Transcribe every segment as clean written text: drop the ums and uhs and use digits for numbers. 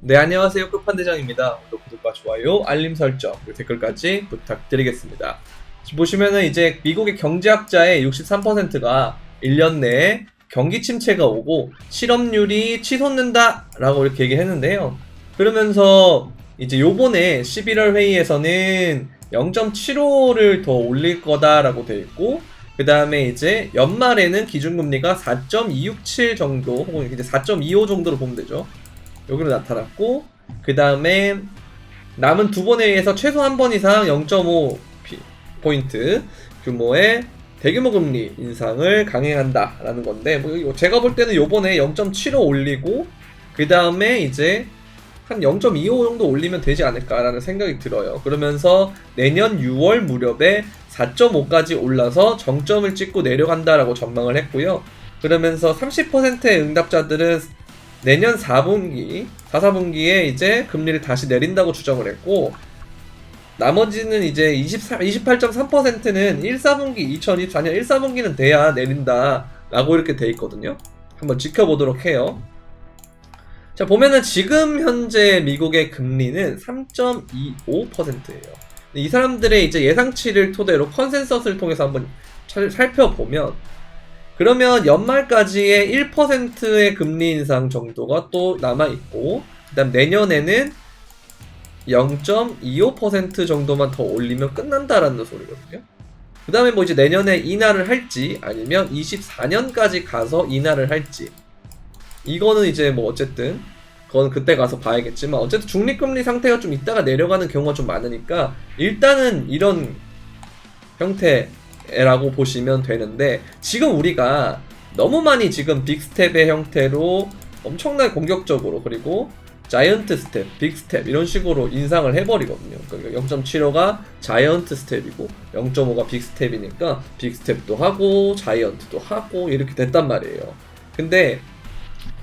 네, 안녕하세요. 끝판대장입니다. 오늘 구독과 좋아요, 알림 설정, 그리고 댓글까지 부탁드리겠습니다. 지금 보시면은 이제 미국의 경제학자의 63%가 1년 내에 경기 침체가 오고 실업률이 치솟는다 라고 이렇게 얘기했는데요. 그러면서 이제 요번에 11월 회의에서는 0.75를 더 올릴 거다라고 돼 있고, 그 다음에 이제 연말에는 기준금리가 4.267 정도 혹은 이제 4.25 정도로 보면 되죠. 여기로 나타났고, 그 다음에 남은 두 번에 의해서 최소 한 번 이상 0.5포인트 규모의 대규모 금리 인상을 강행한다 라는 건데, 뭐 제가 볼 때는 요번에 0.75 올리고 그 다음에 이제 한 0.25 정도 올리면 되지 않을까라는 생각이 들어요. 그러면서 내년 6월 무렵에 4.5까지 올라서 정점을 찍고 내려간다라고 전망을 했고요. 그러면서 30%의 응답자들은 내년 4분기에 이제 금리를 다시 내린다고 주장을 했고, 나머지는 이제 28.3%는 1, 2024년 1, 4분기는 돼야 내린다 라고 이렇게 돼 있거든요. 한번 지켜보도록 해요. 자, 보면은 지금 현재 미국의 금리는 3.25%예요. 이 사람들의 이제 예상치를 토대로 컨센서스를 통해서 한번 살펴보면, 그러면 연말까지의 1%의 금리 인상 정도가 또 남아있고, 그 다음 내년에는 0.25% 정도만 더 올리면 끝난다라는 소리거든요. 그 다음에 뭐 이제 내년에 인하를 할지 아니면 24년까지 가서 인하를 할지, 이거는 이제 뭐 어쨌든 그건 그때 가서 봐야겠지만, 어쨌든 중립금리 상태가 좀 있다가 내려가는 경우가 좀 많으니까 일단은 이런 형태라고 보시면 되는데, 지금 우리가 너무 많이 지금 빅스텝의 형태로 엄청나게 공격적으로, 그리고 자이언트 스텝, 빅스텝 이런 식으로 인상을 해버리거든요. 그러니까 0.75가 자이언트 스텝이고 0.5가 빅스텝이니까 빅스텝도 하고 자이언트도 하고 이렇게 됐단 말이에요. 근데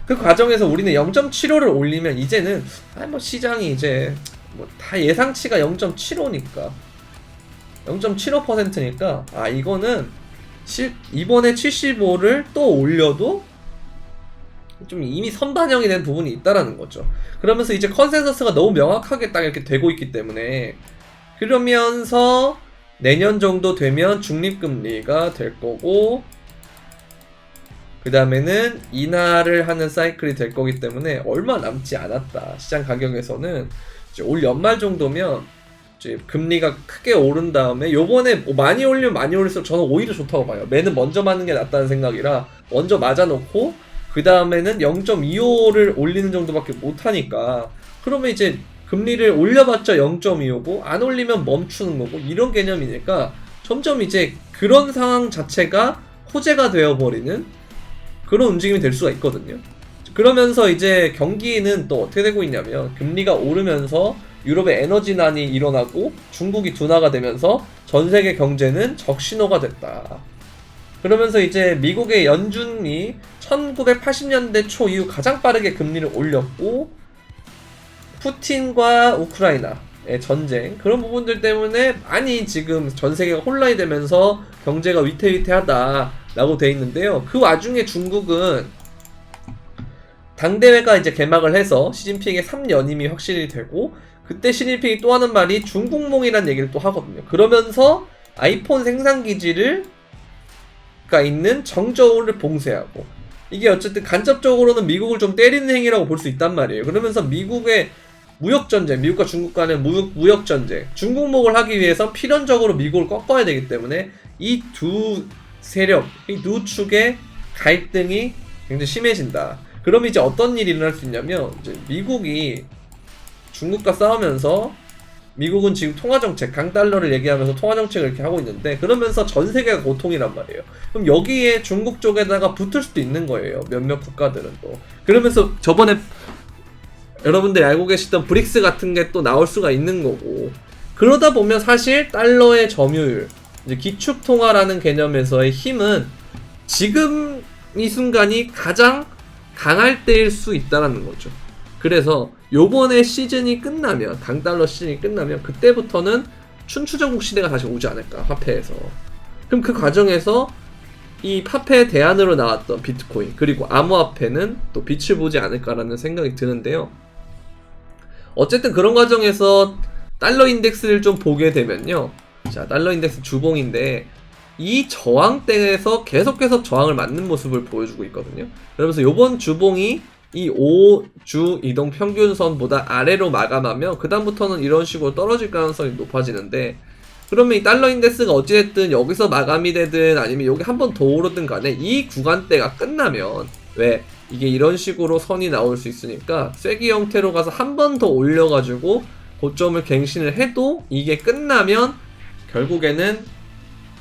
그 과정에서 우리는 0.75를 올리면 이제는 뭐 시장이 이제 뭐 다 예상치가 0.75니까 0.75%니까 이거는 이번에 75를 또 올려도 좀 이미 선반영이 된 부분이 있다라는 거죠. 그러면서 이제 컨센서스가 너무 명확하게 딱 이렇게 되고 있기 때문에, 그러면서 내년 정도 되면 중립금리가 될 거고, 그 다음에는 인하를 하는 사이클이 될 거기 때문에 얼마 남지 않았다. 시장 가격에서는 이제 올 연말 정도면 이제 금리가 크게 오른 다음에, 요번에 많이 올리면 많이 올릴수록 저는 오히려 좋다고 봐요. 매는 먼저 맞는 게 낫다는 생각이라 먼저 맞아놓고 그 다음에는 0.25를 올리는 정도밖에 못하니까, 그러면 이제 금리를 올려봤자 0.25고 안 올리면 멈추는 거고 이런 개념이니까 점점 이제 그런 상황 자체가 호재가 되어버리는 그런 움직임이 될 수가 있거든요. 그러면서 이제 경기는 또 어떻게 되고 있냐면, 금리가 오르면서 유럽의 에너지난이 일어나고 중국이 둔화가 되면서 전 세계 경제는 적신호가 됐다. 그러면서 이제 미국의 연준이 1980년대 초 이후 가장 빠르게 금리를 올렸고, 푸틴과 우크라이나의 전쟁, 그런 부분들 때문에 많이 지금 전 세계가 혼란이 되면서 경제가 위태위태하다라고 돼 있는데요. 그 와중에 중국은 당대회가 이제 개막을 해서 시진핑의 3연임이 확실히 되고, 그때 시진핑이 또 하는 말이 중국몽이라는 얘기를 또 하거든요. 그러면서 아이폰 생산 기지를 있는 정저우를 봉쇄하고, 이게 어쨌든 간접적으로는 미국을 좀 때리는 행위라고 볼 수 있단 말이에요. 그러면서 미국의 무역전쟁, 미국과 중국 간의 무역전쟁, 중국목을 하기 위해서 필연적으로 미국을 꺾어야 되기 때문에 이 두 세력, 이 두 축의 갈등이 굉장히 심해진다. 그러면 이제 어떤 일이 일어날 수 있냐면, 이제 미국이 중국과 싸우면서, 미국은 지금 통화정책, 강달러를 얘기하면서 통화정책을 이렇게 하고 있는데, 그러면서 전 세계가 고통이란 말이에요. 그럼 여기에 중국 쪽에다가 붙을 수도 있는 거예요. 몇몇 국가들은 또. 그러면서 저번에 여러분들이 알고 계시던 브릭스 같은 게 또 나올 수가 있는 거고, 그러다 보면 사실 달러의 점유율, 이제 기축통화라는 개념에서의 힘은 지금 이 순간이 가장 강할 때일 수 있다는 거죠. 그래서 요번에 시즌이 끝나면, 강달러 시즌이 끝나면 그때부터는 춘추전국 시대가 다시 오지 않을까, 화폐에서. 그럼 그 과정에서 이 화폐 대안으로 나왔던 비트코인, 그리고 암호화폐는 또 빛을 보지 않을까라는 생각이 드는데요. 어쨌든 그런 과정에서 달러 인덱스를 좀 보게 되면요. 자, 달러 인덱스 주봉인데 이 저항대에서 계속 저항을 맞는 모습을 보여주고 있거든요. 그러면서 요번 주봉이 이 5주 이동 평균선보다 아래로 마감하면 그 다음부터는 이런 식으로 떨어질 가능성이 높아지는데, 그러면 이 달러 인덱스가 어찌됐든 여기서 마감이 되든 아니면 여기 한 번 더 오르든 간에 이 구간대가 끝나면, 왜 이게 이런 식으로 선이 나올 수 있으니까 쐐기 형태로 가서 한 번 더 올려가지고 고점을 갱신을 해도 이게 끝나면 결국에는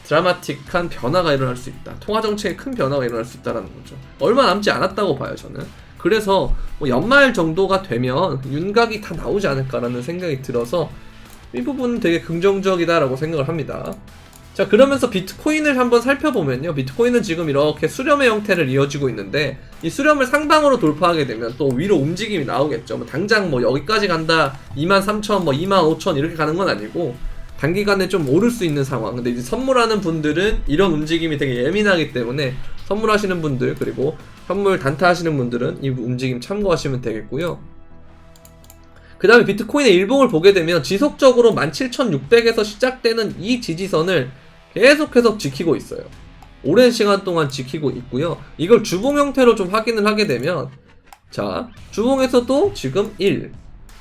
드라마틱한 변화가 일어날 수 있다. 통화정책에 큰 변화가 일어날 수 있다는 거죠. 얼마 남지 않았다고 봐요, 저는. 그래서 뭐 연말 정도가 되면 윤곽이 다 나오지 않을까라는 생각이 들어서 이 부분은 되게 긍정적이다라고 생각을 합니다. 자, 그러면서 비트코인을 한번 살펴보면요. 비트코인은 지금 이렇게 수렴의 형태를 이어지고 있는데, 이 수렴을 상방으로 돌파하게 되면 또 위로 움직임이 나오겠죠. 뭐 당장 뭐 여기까지 간다, 23,000, 뭐 25,000 이렇게 가는 건 아니고 단기간에 좀 오를 수 있는 상황. 근데 이제 선물하는 분들은 이런 움직임이 되게 예민하기 때문에 선물하시는 분들, 그리고 선물 단타하시는 분들은 이 움직임 참고하시면 되겠고요. 그 다음에 비트코인의 일봉을 보게 되면 지속적으로 17,600에서 시작되는 이 지지선을 계속해서 지키고 있어요. 오랜 시간 동안 지키고 있고요. 이걸 주봉 형태로 좀 확인을 하게 되면, 자, 주봉에서도 지금 1,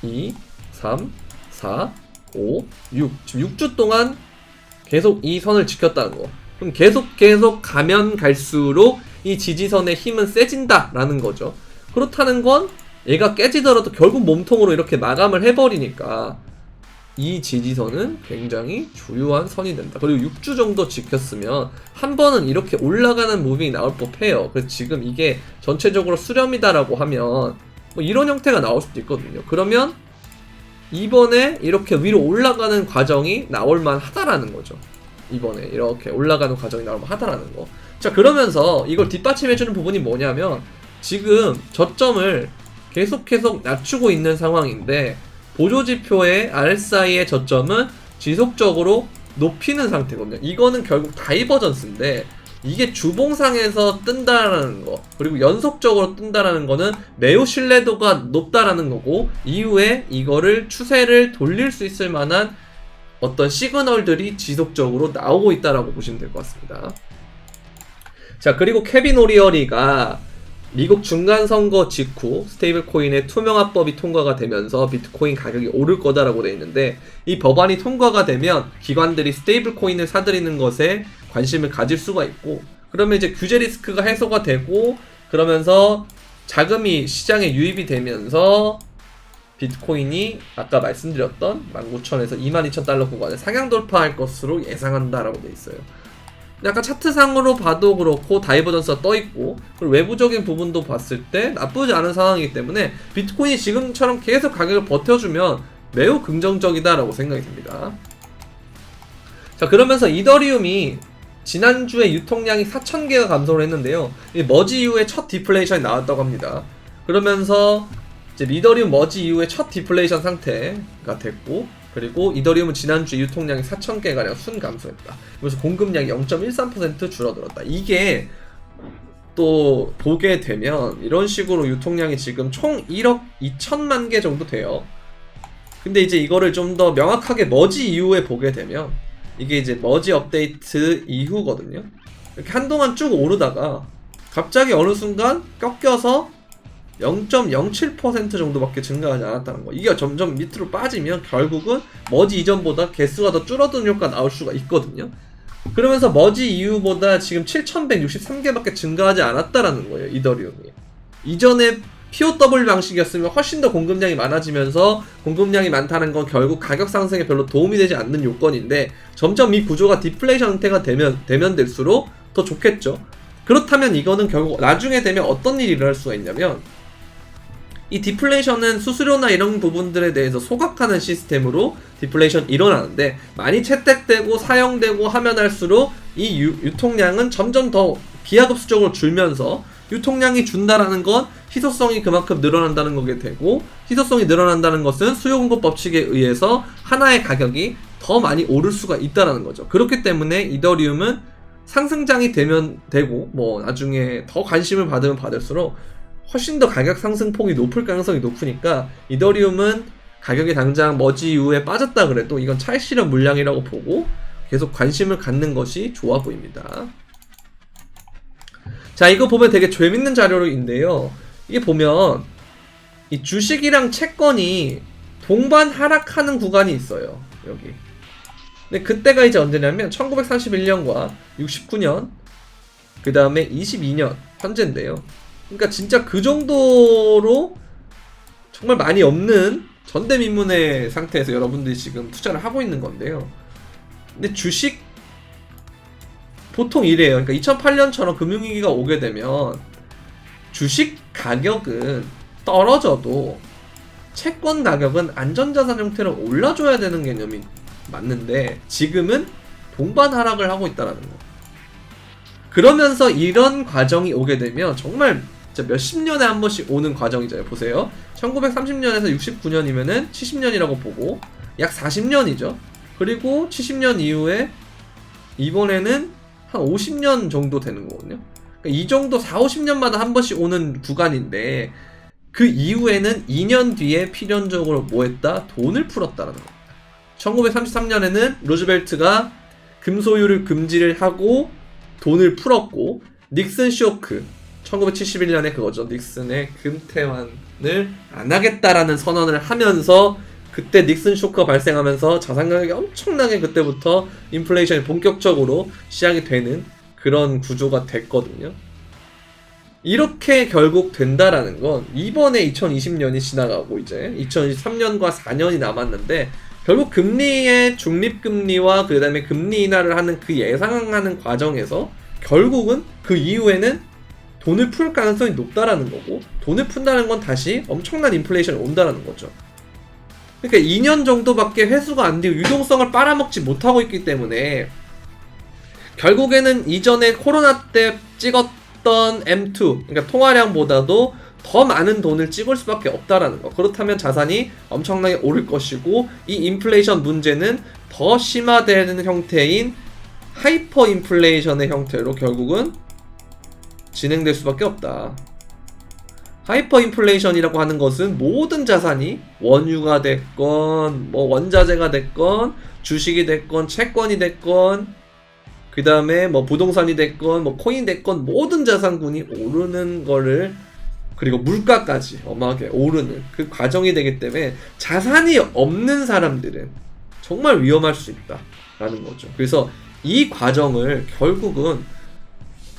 2, 3, 4, 5, 6 지금 6주 동안 계속 이 선을 지켰다는 거. 그럼 계속 가면 갈수록 이 지지선의 힘은 세진다 라는 거죠. 그렇다는 건 얘가 깨지더라도 결국 몸통으로 이렇게 마감을 해버리니까 이 지지선은 굉장히 주요한 선이 된다. 그리고 6주 정도 지켰으면 한 번은 이렇게 올라가는 무빙이 나올 법해요. 그래서 지금 이게 전체적으로 수렴이다라고 하면 뭐 이런 형태가 나올 수도 있거든요. 그러면 이번에 이렇게 위로 올라가는 과정이 나올만 하다라는 거죠. 이번에 이렇게 올라가는 과정이 나올만 하다라는 거. 자, 그러면서 이걸 뒷받침해주는 부분이 뭐냐면, 지금 저점을 계속 낮추고 있는 상황인데 보조지표의 RSI의 저점은 지속적으로 높이는 상태거든요. 이거는 결국 다이버전스인데, 이게 주봉상에서 뜬다라는 거, 그리고 연속적으로 뜬다라는 거는 매우 신뢰도가 높다라는 거고, 이후에 이거를 추세를 돌릴 수 있을 만한 어떤 시그널들이 지속적으로 나오고 있다라고 보시면 될 것 같습니다. 자, 그리고 케빈 오리어리가 미국 중간선거 직후 스테이블 코인의 투명화법이 통과가 되면서 비트코인 가격이 오를 거다라고 되어 있는데, 이 법안이 통과가 되면 기관들이 스테이블 코인을 사들이는 것에 관심을 가질 수가 있고, 그러면 이제 규제 리스크가 해소가 되고, 그러면서 자금이 시장에 유입이 되면서 비트코인이 아까 말씀드렸던 19,000에서 22,000달러 구간을 상향 돌파할 것으로 예상한다라고 되어 있어요. 약간 차트상으로 봐도 그렇고 다이버전스가 떠있고, 그리고 외부적인 부분도 봤을 때 나쁘지 않은 상황이기 때문에 비트코인이 지금처럼 계속 가격을 버텨주면 매우 긍정적이다라고 생각이 듭니다. 자, 그러면서 이더리움이 지난주에 유통량이 4,000개가 감소를 했는데요. 이 머지 이후에 첫 디플레이션이 나왔다고 합니다. 그러면서 이제 이더리움 머지 이후에 첫 디플레이션 상태가 됐고, 그리고 이더리움은 지난주 유통량이 4,000개가량 순 감소했다. 그래서 공급량이 0.13% 줄어들었다. 이게 또 보게 되면 이런 식으로 유통량이 지금 총 1억 2천만 개 정도 돼요. 근데 이제 이거를 좀 더 명확하게 머지 이후에 보게 되면, 이게 이제 머지 업데이트 이후거든요. 이렇게 한동안 쭉 오르다가 갑자기 어느 순간 꺾여서 0.07% 정도밖에 증가하지 않았다는 거. 이게 점점 밑으로 빠지면 결국은 머지 이전보다 개수가 더 줄어드는 효과가 나올 수가 있거든요. 그러면서 머지 이후보다 지금 7,163개밖에 증가하지 않았다라는 거예요, 이더리움이. 이전에 POW 방식이었으면 훨씬 더 공급량이 많아지면서, 공급량이 많다는 건 결국 가격 상승에 별로 도움이 되지 않는 요건인데, 점점 이 구조가 디플레이션 형태가 되면 될수록 더 좋겠죠. 그렇다면 이거는 결국 나중에 되면 어떤 일이 일어날 수가 있냐면, 이 디플레이션은 수수료나 이런 부분들에 대해서 소각하는 시스템으로 디플레이션 일어나는데, 많이 채택되고 사용되고 하면 할수록 이 유통량은 점점 더 기하급수적으로 줄면서, 유통량이 준다라는 건 희소성이 그만큼 늘어난다는 거게 되고, 희소성이 늘어난다는 것은 수요공급 법칙에 의해서 하나의 가격이 더 많이 오를 수가 있다라는 거죠. 그렇기 때문에 이더리움은 상승장이 되면 되고, 뭐 나중에 더 관심을 받으면 받을수록 훨씬 더 가격 상승폭이 높을 가능성이 높으니까, 이더리움은 가격이 당장 머지 이후에 빠졌다 그래도 이건 찰실한 물량이라고 보고 계속 관심을 갖는 것이 좋아 보입니다. 자, 이거 보면 되게 재밌는 자료인데요. 이게 보면 이 주식이랑 채권이 동반 하락하는 구간이 있어요. 여기. 근데 그때가 이제 언제냐면 1931년과 69년, 그 다음에 22년 현재인데요. 그러니까 진짜 그 정도로 정말 많이 없는 전대미문의 상태에서 여러분들이 지금 투자를 하고 있는 건데요. 근데 주식 보통 이래요. 그러니까 2008년처럼 금융위기가 오게 되면 주식 가격은 떨어져도 채권 가격은 안전자산 형태로 올라줘야 되는 개념이 맞는데 지금은 동반 하락을 하고 있다는 거. 그러면서 이런 과정이 오게 되면 정말 몇십 년에 한 번씩 오는 과정이잖아요. 보세요. 1930년에서 69년이면은 70년이라고 보고 약 40년이죠. 그리고 70년 이후에 이번에는 한 50년 정도 되는 거거든요. 그러니까 이 정도 4, 50년마다 한 번씩 오는 구간인데 그 이후에는 2년 뒤에 필연적으로 뭐 했다? 돈을 풀었다는 겁니다. 1933년에는 루즈벨트가 금소유를 금지를 하고 돈을 풀었고 닉슨 쇼크 1971년에 그거죠. 닉슨의 금태환을 안 하겠다라는 선언을 하면서 그때 닉슨 쇼크가 발생하면서 자산 가격이 엄청나게 그때부터 인플레이션이 본격적으로 시작이 되는 그런 구조가 됐거든요. 이렇게 결국 된다라는 건 이번에 2020년이 지나가고 이제 2023년과 4년이 남았는데 결국 금리의 중립금리와 그 다음에 금리 인하를 하는 그 예상하는 과정에서 결국은 그 이후에는 돈을 풀 가능성이 높다라는 거고 돈을 푼다는 건 다시 엄청난 인플레이션이 온다라는 거죠. 그러니까 2년 정도밖에 회수가 안 되고 유동성을 빨아먹지 못하고 있기 때문에 결국에는 이전에 코로나 때 찍었던 M2 그러니까 통화량보다도 더 많은 돈을 찍을 수밖에 없다라는 거. 그렇다면 자산이 엄청나게 오를 것이고 이 인플레이션 문제는 더 심화되는 형태인 하이퍼 인플레이션의 형태로 결국은 진행될 수밖에 없다. 하이퍼 인플레이션이라고 하는 것은 모든 자산이 원유가 됐건 뭐 원자재가 됐건 주식이 됐건 채권이 됐건 그 다음에 뭐 부동산이 됐건 뭐 코인 됐건 모든 자산군이 오르는 거를 그리고 물가까지 어마하게 오르는 그 과정이 되기 때문에 자산이 없는 사람들은 정말 위험할 수 있다라는 거죠. 그래서 이 과정을 결국은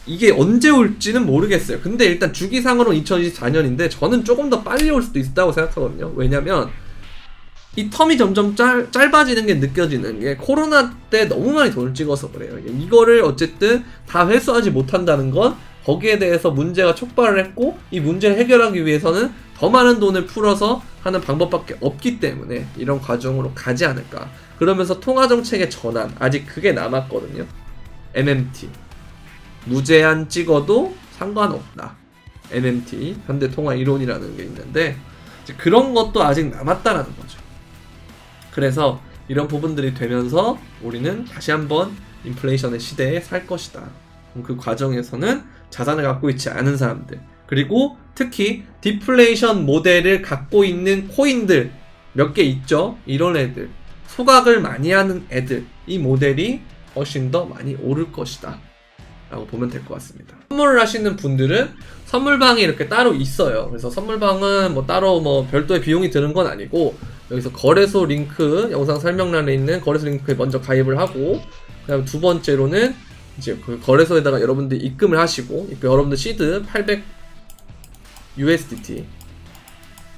이게 언제 올지는 모르겠어요. 근데 일단 주기상으로는 2024년인데 저는 조금 더 빨리 올 수도 있다고 생각하거든요. 왜냐면 이 텀이 점점 짧아지는 게 느껴지는 게 코로나 때 너무 많이 돈을 찍어서 그래요. 이거를 어쨌든 다 회수하지 못한다는 건 거기에 대해서 문제가 촉발을 했고 이 문제를 해결하기 위해서는 더 많은 돈을 풀어서 하는 방법밖에 없기 때문에 이런 과정으로 가지 않을까. 그러면서 통화정책의 전환 아직 그게 남았거든요. MMT 무제한 찍어도 상관없다. MMT 현대통화 이론이라는 게 있는데 그런 것도 아직 남았다라는 거죠. 그래서 이런 부분들이 되면서 우리는 다시 한번 인플레이션의 시대에 살 것이다. 그 과정에서는 자산을 갖고 있지 않은 사람들 그리고 특히 디플레이션 모델을 갖고 있는 코인들 몇 개 있죠. 이런 애들 소각을 많이 하는 애들 이 모델이 훨씬 더 많이 오를 것이다 라고 보면 될 것 같습니다. 선물을 하시는 분들은 선물방이 이렇게 따로 있어요. 그래서 선물방은 뭐 따로 뭐 별도의 비용이 드는 건 아니고 여기서 거래소 링크 영상 설명란에 있는 거래소 링크에 먼저 가입을 하고 그 다음 두 번째로는 이제 그 거래소에다가 여러분들이 입금을 하시고 여러분들 시드 800 USDT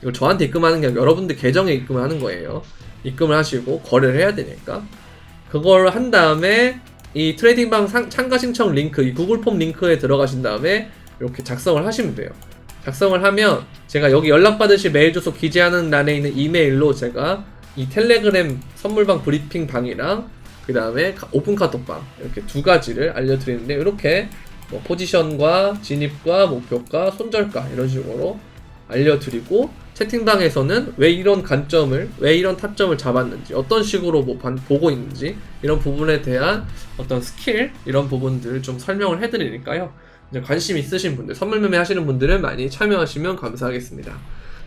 이걸 저한테 입금하는 게 아니라 여러분들 계정에 입금을 하는 거예요. 입금을 하시고 거래를 해야 되니까 그걸 한 다음에 이 트레이딩방 참가 신청 링크 이 구글 폼 링크에 들어가신 다음에 이렇게 작성을 하시면 돼요. 작성을 하면 제가 여기 연락받으실 메일 주소 기재하는欄에 있는 이메일로 제가 이 텔레그램 선물방 브리핑 방이랑 그 다음에 오픈 카톡방 이렇게 두 가지를 알려드리는데 이렇게 뭐 포지션과 진입과 목표가 손절가 이런 식으로 알려드리고 채팅방에서는 왜 이런 관점을 왜 이런 타점을 잡았는지 어떤 식으로 뭐 보고 있는지 이런 부분에 대한 어떤 스킬 이런 부분들을 좀 설명을 해드리니까요. 이제 관심 있으신 분들 선물 매매 하시는 분들은 많이 참여하시면 감사하겠습니다.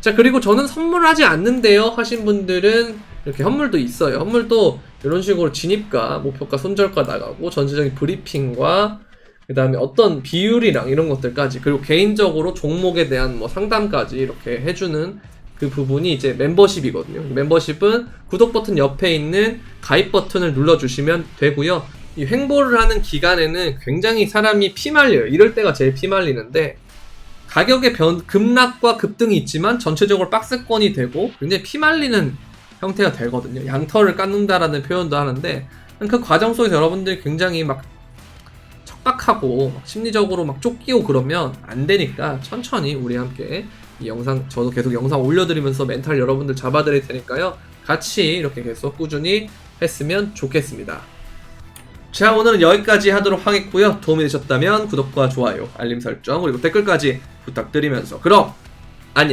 자, 그리고 저는 선물하지 않는데요 하신 분들은 이렇게 선물도 있어요. 선물도 이런 식으로 진입가, 목표가, 손절가 나가고 전체적인 브리핑과 그 다음에 어떤 비율이랑 이런 것들까지, 그리고 개인적으로 종목에 대한 뭐 상담까지 이렇게 해주는 그 부분이 이제 멤버십이거든요. 멤버십은 구독 버튼 옆에 있는 가입 버튼을 눌러주시면 되고요. 이 횡보를 하는 기간에는 굉장히 사람이 피말려요. 이럴 때가 제일 피말리는데, 가격의 급락과 급등이 있지만 전체적으로 박스권이 되고 굉장히 피말리는 형태가 되거든요. 양털을 깎는다라는 표현도 하는데, 그 과정 속에서 여러분들이 굉장히 막 척박하고 막 심리적으로 막 쫓기고 그러면 안 되니까 천천히 우리 함께 이 영상, 저도 계속 영상 올려드리면서 멘탈 여러분들 잡아드릴 테니까요. 같이 이렇게 계속 꾸준히 했으면 좋겠습니다. 자, 오늘은 여기까지 하도록 하겠고요. 도움이 되셨다면 구독과 좋아요, 알림 설정, 그리고 댓글까지 부탁드리면서 그럼 안녕.